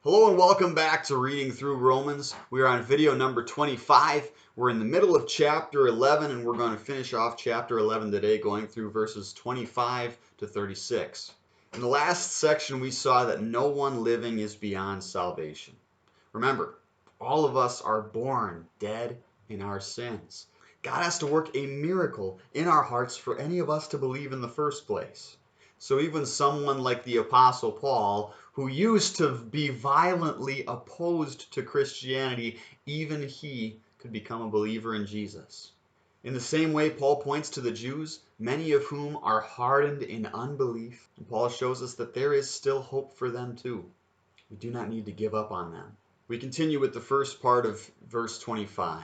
Hello and welcome back to Reading Through Romans. We are on video number 25. We're in the middle of chapter 11 and we're going to finish off chapter 11 today going through verses 25 to 36. In the last section we saw that no one living is beyond salvation. Remember, all of us are born dead in our sins. God has to work a miracle in our hearts for any of us to believe in the first place. So even someone like the Apostle Paul, who used to be violently opposed to Christianity, even he could become a believer in Jesus. In the same way, Paul points to the Jews, many of whom are hardened in unbelief. And Paul shows us that there is still hope for them too. We do not need to give up on them. We continue with the first part of verse 25.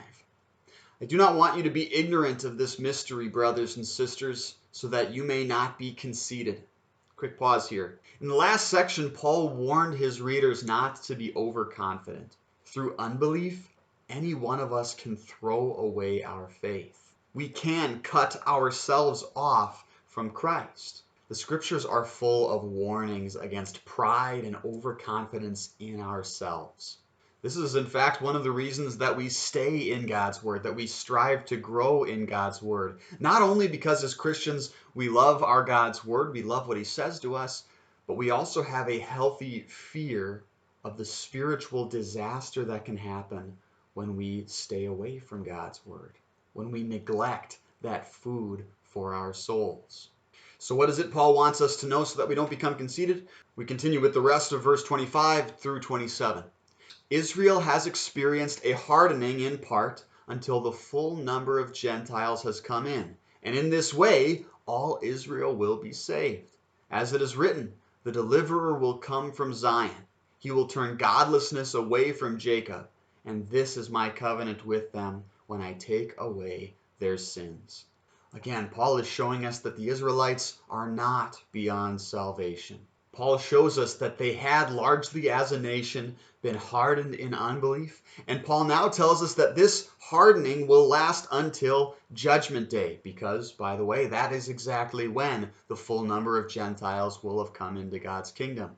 I do not want you to be ignorant of this mystery, brothers and sisters, so that you may not be conceited. Quick pause here. In the last section, Paul warned his readers not to be overconfident. Through unbelief, any one of us can throw away our faith. We can cut ourselves off from Christ. The scriptures are full of warnings against pride and overconfidence in ourselves. This is, in fact, one of the reasons that we stay in God's Word, that we strive to grow in God's Word. Not only because as Christians we love our God's Word, we love what He says to us, but we also have a healthy fear of the spiritual disaster that can happen when we stay away from God's Word, when we neglect that food for our souls. So what is it Paul wants us to know so that we don't become conceited? We continue with the rest of verse 25 through 27. Israel has experienced a hardening in part until the full number of Gentiles has come in. And in this way, all Israel will be saved. As it is written, the deliverer will come from Zion. He will turn godlessness away from Jacob. And this is my covenant with them when I take away their sins. Again, Paul is showing us that the Israelites are not beyond salvation. Paul shows us that they had largely as a nation been hardened in unbelief. And Paul now tells us that this hardening will last until Judgment Day, because, by the way, that is exactly when the full number of Gentiles will have come into God's kingdom.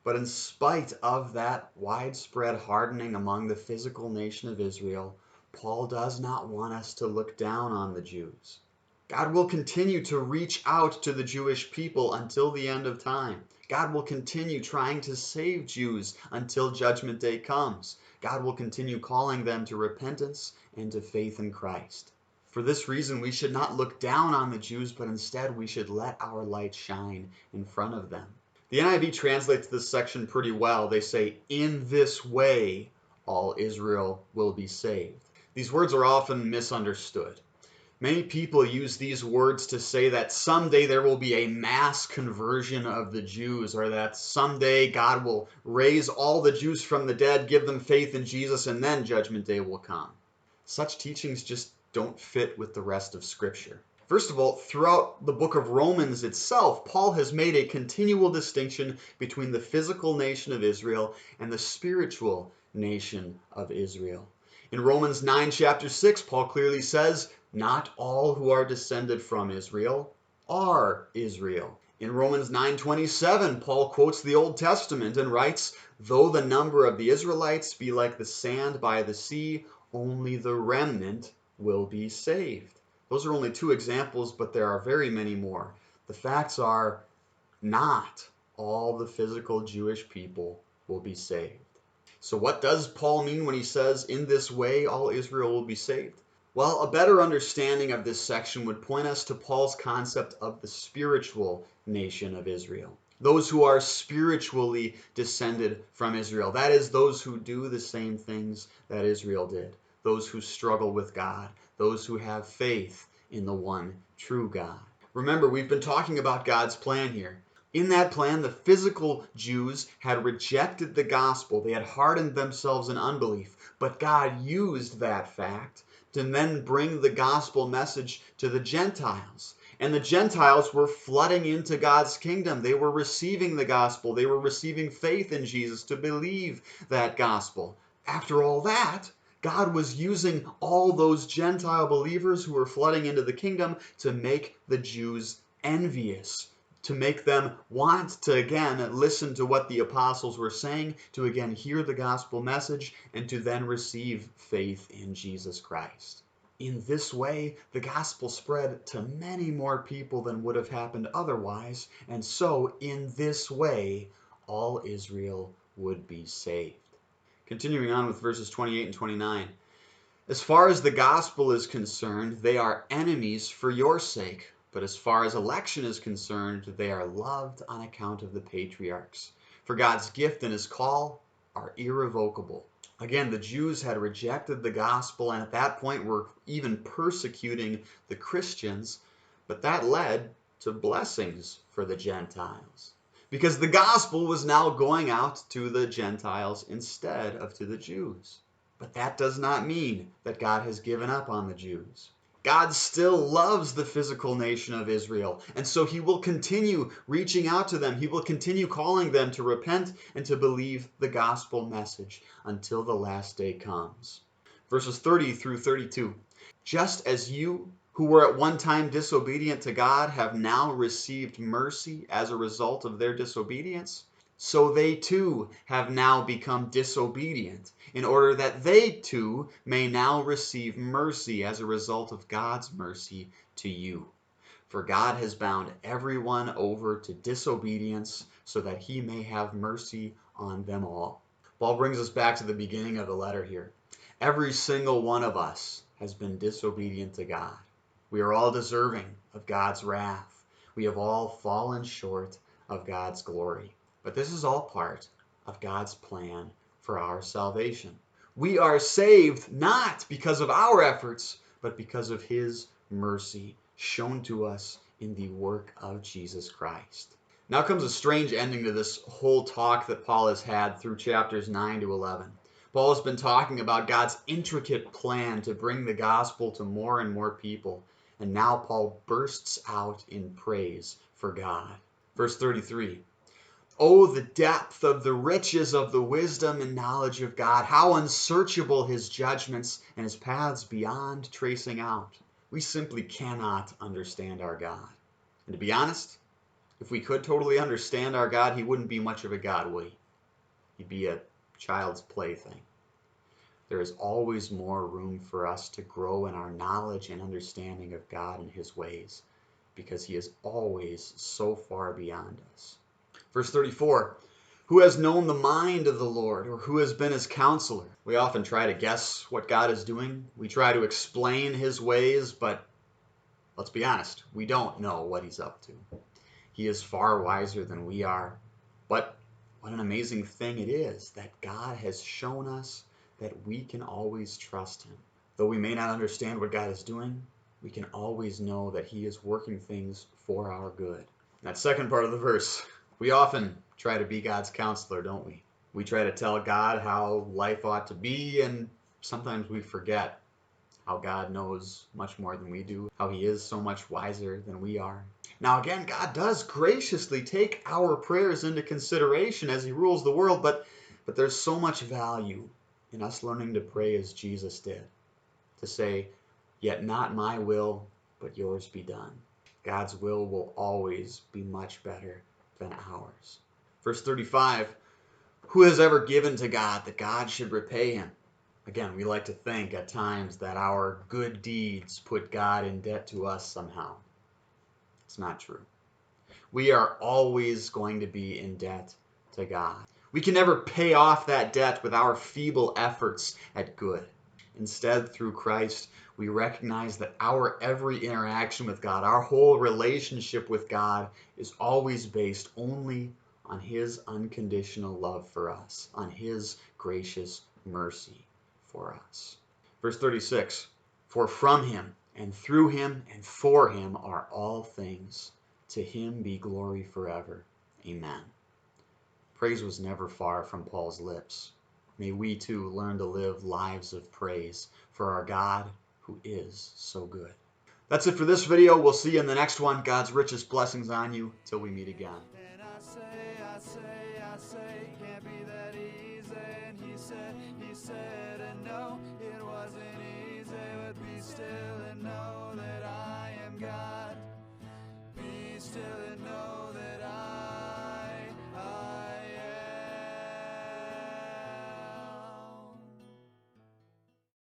But in spite of that widespread hardening among the physical nation of Israel, Paul does not want us to look down on the Jews. God will continue to reach out to the Jewish people until the end of time. God will continue trying to save Jews until Judgment Day comes. God will continue calling them to repentance and to faith in Christ. For this reason, we should not look down on the Jews, but instead we should let our light shine in front of them. The NIV translates this section pretty well. They say, in this way, all Israel will be saved. These words are often misunderstood. Many people use these words to say that someday there will be a mass conversion of the Jews, or that someday God will raise all the Jews from the dead, give them faith in Jesus, and then Judgment Day will come. Such teachings just don't fit with the rest of Scripture. First of all, throughout the book of Romans itself, Paul has made a continual distinction between the physical nation of Israel and the spiritual nation of Israel. In Romans 9, chapter 6, Paul clearly says, not all who are descended from Israel are Israel. In Romans 9:27, Paul quotes the Old Testament and writes, though the number of the Israelites be like the sand by the sea, only the remnant will be saved. Those are only two examples, but there are very many more. The facts are not all the physical Jewish people will be saved. So what does Paul mean when he says, in this way all Israel will be saved? Well, a better understanding of this section would point us to Paul's concept of the spiritual nation of Israel. Those who are spiritually descended from Israel. That is, those who do the same things that Israel did. Those who struggle with God. Those who have faith in the one true God. Remember, we've been talking about God's plan here. In that plan, the physical Jews had rejected the gospel. They had hardened themselves in unbelief. But God used that fact to then bring the gospel message to the Gentiles. And the Gentiles were flooding into God's kingdom. They were receiving the gospel. They were receiving faith in Jesus to believe that gospel. After all that, God was using all those Gentile believers who were flooding into the kingdom to make the Jews envious, to make them want to again listen to what the apostles were saying, to again hear the gospel message, and to then receive faith in Jesus Christ. In this way, the gospel spread to many more people than would have happened otherwise, and so in this way, all Israel would be saved. Continuing on with verses 28 and 29. As far as the gospel is concerned, they are enemies for your sake. But as far as election is concerned, they are loved on account of the patriarchs. For God's gift and his call are irrevocable. Again, the Jews had rejected the gospel and at that point were even persecuting the Christians, but that led to blessings for the Gentiles. Because the gospel was now going out to the Gentiles instead of to the Jews. But that does not mean that God has given up on the Jews. God still loves the physical nation of Israel, and so he will continue reaching out to them. He will continue calling them to repent and to believe the gospel message until the last day comes. Verses 30 through 32. Just as you, who were at one time disobedient to God, have now received mercy as a result of their disobedience, so they too have now become disobedient, in order that they too may now receive mercy as a result of God's mercy to you. For God has bound everyone over to disobedience, so that he may have mercy on them all. Paul brings us back to the beginning of the letter here. Every single one of us has been disobedient to God. We are all deserving of God's wrath. We have all fallen short of God's glory. But this is all part of God's plan for our salvation. We are saved not because of our efforts, but because of his mercy shown to us in the work of Jesus Christ. Now comes a strange ending to this whole talk that Paul has had through chapters 9 to 11. Paul has been talking about God's intricate plan to bring the gospel to more and more people. And now Paul bursts out in praise for God. Verse 33. Oh, the depth of the riches of the wisdom and knowledge of God, how unsearchable his judgments and his paths beyond tracing out. We simply cannot understand our God. And to be honest, if we could totally understand our God, he wouldn't be much of a God, would he? He'd be a child's plaything. There is always more room for us to grow in our knowledge and understanding of God and his ways, because he is always so far beyond us. Verse 34, who has known the mind of the Lord, or who has been his counselor? We often try to guess what God is doing. We try to explain his ways, but let's be honest, we don't know what he's up to. He is far wiser than we are. But what an amazing thing it is that God has shown us that we can always trust him. Though we may not understand what God is doing, we can always know that he is working things for our good. That second part of the verse, we often try to be God's counselor, don't we? We try to tell God how life ought to be, and sometimes we forget how God knows much more than we do, how he is so much wiser than we are. Now again, God does graciously take our prayers into consideration as he rules the world, but there's so much value in us learning to pray as Jesus did, to say, yet not my will, but yours be done. God's will always be much better than ours. Verse 35, who has ever given to God that God should repay him? Again, we like to think at times that our good deeds put God in debt to us somehow. It's not true. We are always going to be in debt to God. We can never pay off that debt with our feeble efforts at good. Instead, through Christ, we recognize that our every interaction with God, our whole relationship with God, is always based only on his unconditional love for us, on his gracious mercy for us. Verse 36, for from him and through him and for him are all things. To him be glory forever. Amen. Praise was never far from Paul's lips. May we too learn to live lives of praise for our God who is so good. That's it for this video. We'll see you in the next one. God's richest blessings on you till we meet again. And I say, can't be that easy. And he said, and no, it wasn't easy, but be still and know that I am God. Be still